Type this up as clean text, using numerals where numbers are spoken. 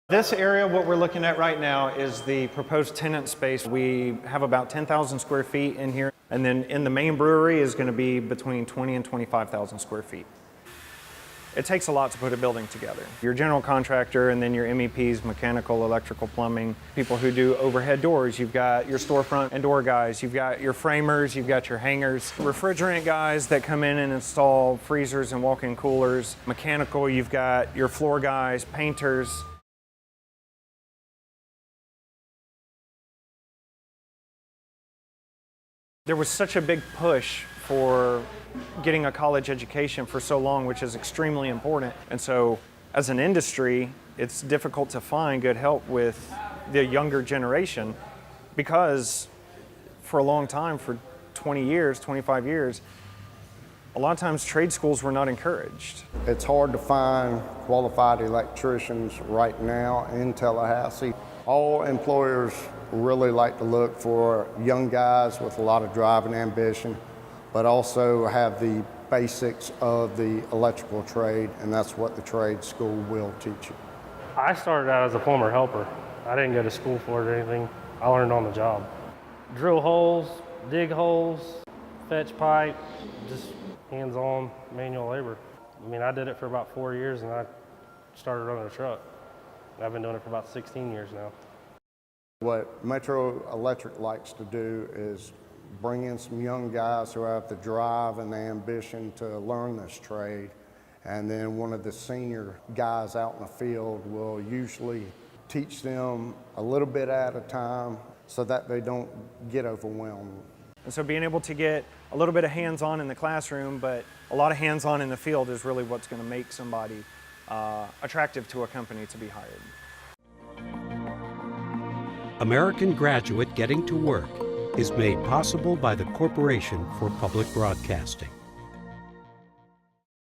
This area, what we're looking at right now, is the proposed tenant space. We have about 10,000 square feet in here, and then in the main brewery is going to be between 20 and 25,000 square feet. It takes a lot to put a building together. Your general contractor and then your MEPs, mechanical, electrical, plumbing, people who do overhead doors. You've got your storefront and door guys. You've got your framers, you've got your hangers. Refrigerant guys that come in and install freezers and walk-in coolers. Mechanical, you've got your floor guys, painters. There was such a big push for getting a college education for so long, which is extremely important. And so as an industry, it's difficult to find good help with the younger generation because for a long time, for 20 years, 25 years, a lot of times trade schools were not encouraged. It's hard to find qualified electricians right now in Tallahassee. All employers really like to look for young guys with a lot of drive and ambition, but also have the basics of the electrical trade, and that's what the trade school will teach you. I started out as a plumber helper. I didn't go to school for it or anything. I learned on the job. Drill holes, dig holes, fetch pipe, just hands-on manual labor. I mean, I did it for about 4 years and I started running a truck. I've been doing it for about 16 years now. What Metro Electric likes to do is bring in some young guys who have the drive and the ambition to learn this trade. And then one of the senior guys out in the field will usually teach them a little bit at a time so that they don't get overwhelmed. And so being able to get a little bit of hands-on in the classroom, but a lot of hands-on in the field is really what's going to make somebody attractive to a company to be hired. American Graduate Getting to Work is made possible by the Corporation for Public Broadcasting.